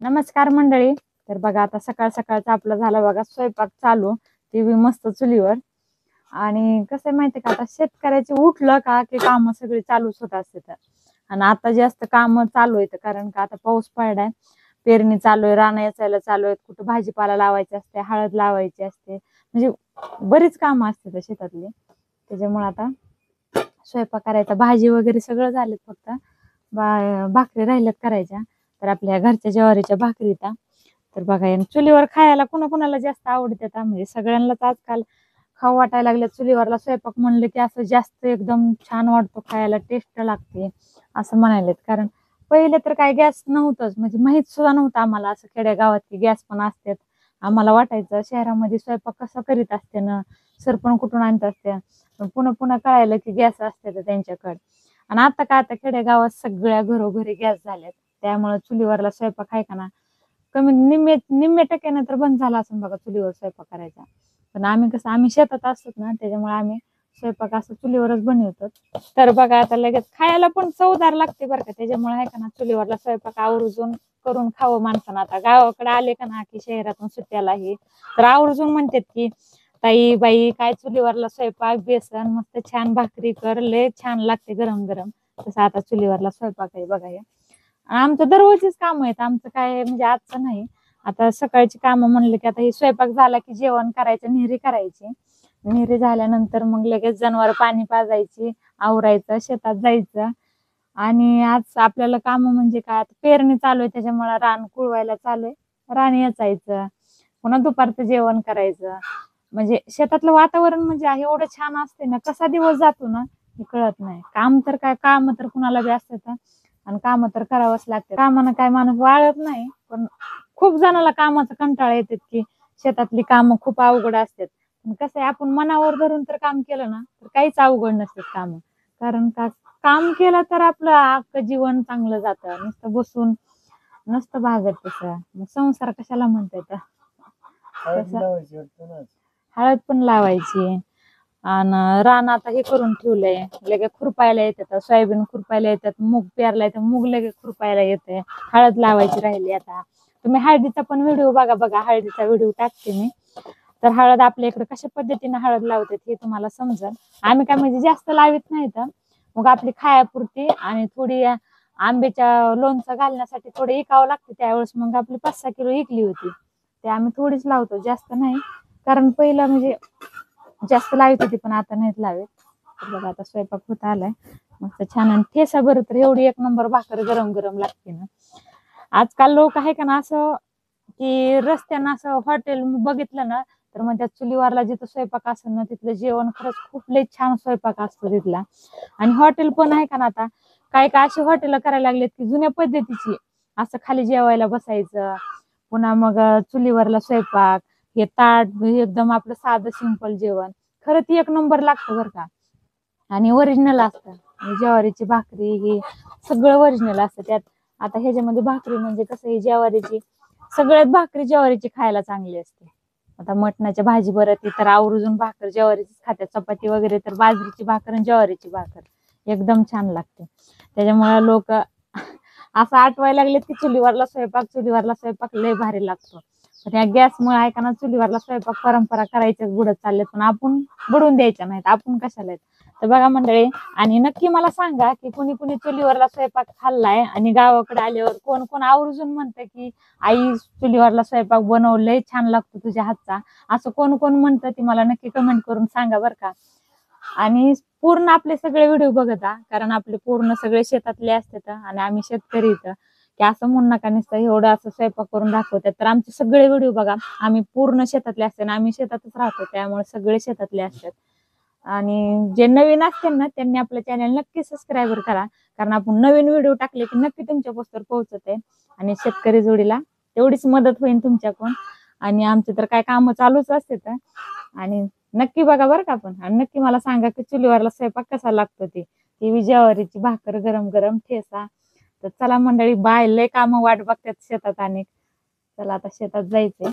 नमस्कार मंडळी. तर बघा आता सकाळ सकाळचा आपला झाला बघा स्वयंपाक चालू, ते बी मस्त चुलीवर. आणि कसं आहे माहितीये का, आता शेतकऱ्याचे उठलं का की काम सगळी चालूच होत असते. आणि आता जास्त काम चालू आहेत कारण का आता पाऊस पडलाय, पेरणी चालू आहे, रानं याचायला चालू आहेत, कुठं भाजीपाला लावायची असते, हळद लावायची असते, म्हणजे बरीच कामं असतात शेतातली. त्याच्यामुळे आता स्वयंपाक करायचा, भाजी वगैरे सगळं झालं, फक्त भाकरी राहिल्यात करायच्या. तर आपल्या घरच्या ज्वारीच्या भाकरी तर बघा चुलीवर खायला कुणाला जास्त आवडतात, म्हणजे सगळ्यांनाच आजकाल खाऊ वाटायला लागले. चुलीवरला स्वयंपाक म्हणलं की असं जास्त एकदम छान वाटतो, खायला टेस्ट लागते असं म्हणायलेत. कारण पहिले तर काय गॅस नव्हतंच, म्हणजे माहित सुद्धा नव्हतं आम्हाला असं खेडेगावात की गॅस पण असतात. आम्हाला वाटायचं शहरामध्ये स्वयंपाक कसा करीत असते ना, सरपण कुठून आणत असते, पण पुन्हा पुन्हा कळायलं की गॅस असते त्यांच्याकडे. आणि आता काय, आता खेडेगावात सगळ्या घरोघरी गॅस झाल्यात, त्यामुळे चुलीवरला स्वयंपाक आहे का ना कमी निम्मे टक्क्यानं तर बंद झाला असं बघा चुलीवर स्वयंपाक करायचा. पण आम्ही कसं, आम्ही शेतात असतो ना, त्याच्यामुळे आम्ही स्वयंपाक असं चुलीवरच बनवतो. तर बघा आता लगेच खायला पण चवदार लागते बरं का, त्याच्यामुळे आहे का ना चुलीवरला स्वयंपाक आवर्जून करून खावं माणसानं. आता गावाकडे आले का ना की शहरातून सुट्ट्यालाही तर आवर्जून म्हणतात की ताई बाई काय चुलीवरला स्वयंपाक, बेसन मस्त छान भाकरी कर, लय छान लागते गरम गरम. तसं आता चुलीवरला स्वयंपाक आहे बघा. या आमचं दररोजच काम आहेत, आमचं काय म्हणजे आजचं नाही. आता सकाळची कामं म्हणलं की आता हे स्वयंपाक झाला की जेवण करायचं, निहरी करायची, निहरी झाल्यानंतर मग लगेच जनावर पाणी पाजायची, आवरायचं, शेतात जायचं. आणि आज आपल्याला काम म्हणजे काय, आता पेरणी चालू आहे त्याच्यामुळे रान कुळवायला चालू आहे, रान याचायचं, पुन्हा दुपारचं जेवण करायचं. म्हणजे शेतातलं वातावरण म्हणजे एवढं छान असते ना, कसा दिवस जातो ना हे कळत नाही. काम तर काय, काम तर कुणाला बी असतात आणि काम तर करावंच लागते. कामानं काय माणूस वाळत नाही, पण खूप जणाला कामाचा कंटाळा येतात की शेतातली कामं खूप अवघड असतात. पण कसं आहे, आपण मनावर धरून तर काम केलं ना तर काहीच अवघड नसतात काम. कारण का काम केलं तर आपलं अख्खं जीवन चांगलं जातं, नुसतं बसून नसतं भागत तसं. मग संसार कशाला म्हणतात. हळद पण लावायची. आणि रान आता हे करून ठेवलंय, लगे खुरपायला येतात, सोयाबीन खुरपायला येतात, मूग पेरलाय तर मूग लगे खुरपायला येते, हळद लावायची राहिली. आता तुम्ही हळदीचा पण व्हिडिओ बघा, हळदीचा व्हिडिओ टाकते मी. तर हळद आपल्या इकडे कशा पद्धतीने हळद लावतात हे तुम्हाला समजेल. आम्ही काय म्हणजे जास्त लावित नाही तर मग आपली खायापुरती आणि थोडी आंब्याच्या लोणचं घालण्यासाठी थोडे इकावं लागते. त्यावेळेस मग आपली 5-6 किलो इकली होती, ते आम्ही थोडीच लावतो, जास्त नाही. कारण पहिलं म्हणजे जास्त लावित होती, पण आता नाहीत लावित. तर बघा आता स्वयंपाक होत आलाय मस्त छान. आणि ठेसा बरं तर एवढी एक नंबर भाकर गरम गरम लागते ना. आजकाल लोक आहे का ना असं की रस्त्यानं असं हॉटेल बघितलं ना तर मग त्या चुलीवरला जिथं स्वयंपाक असेल ना तिथलं जेवण खरंच खूप लय छान स्वयंपाक असतो तिथला. आणि हॉटेल पण आहे का ना, आता काय काय अशी हॉटेल करायला लागलेत की जुन्या पद्धतीची, असं खाली जेवायला बसायचं, पुन्हा मग चुलीवरला स्वयंपाक, हे ताट एकदम आपलं साधं सिंपल जेवण खरं ती एक नंबर लागतं बरं का. आणि ओरिजिनल असतं, ज्वारीची भाकरी हे सगळं ओरिजिनल असतं त्यात. आता ह्याच्यामध्ये भाकरी म्हणजे कसं, ही ज्वारीची सगळ्यात भाकरी ज्वारीची खायला चांगली असते. आता मटणाच्या भाजी बरं ती तर आवर्जून भाकर ज्वारीचीच खात्यात, चपाती वगैरे तर बाजरीची भाकर आणि ज्वारीची भाकर एकदम छान लागते. त्याच्यामुळे लोक असं आठवायला लागले की चुलीवरला स्वयंपाक लय भारी लागतो. पण या गॅसमुळे आहे का ना चुलीवरला स्वयंपाक परंपरा करायच्याच बुडत चालल्यात, पण आपण बुडून द्यायच्या नाहीत, आपण कशाला आहेत. तर बघा मंडळी, आणि नक्की मला सांगा की कुणी कुणी चुलीवरला स्वयंपाक खाल्लाय, आणि गावाकडे आल्यावर कोण कोण आवर्जून म्हणतं की आई चुलीवरला स्वयंपाक बनवलंय छान लागतो तुझ्या हातचा, असं कोण कोण म्हणतं ती मला नक्की कमेंट करून सांगा बरं का. आणि पूर्ण आपले सगळे व्हिडिओ बघता, कारण आपले पूर्ण सगळे शेतातले असतात आणि आम्ही शेतकरी इथं, की असं म्हणू नका नुसतं एवढं असं स्वयंपाक करून दाखवतात. तर आमचे सगळे व्हिडिओ बघा, आम्ही पूर्ण शेतातले असते ना, आम्ही शेतातच राहतो त्यामुळे सगळे शेतातले असतात. आणि जे नवीन असतील ना त्यांनी आपलं चॅनल नक्की सबस्क्राईबर करा, कारण आपण नवीन व्हिडिओ टाकले की नक्की तुमच्या पोस्टवर पोहोचत आहे. आणि शेतकरी जोडीला तेवढीच मदत होईल तुमच्याकडून. आणि आमचे तर काय काम चालूच असते तर. आणि नक्की बघा बरं का पण, आणि नक्की मला सांगा की चुलीवरला स्वयंपाक कसा लागतो ते. ती ज्वारीची भाकर गरम गरम ठेसा. तर चला मंडळी बाय, लय काम वाट बघतात शेतात, आणि चला आता शेतात जायचंय.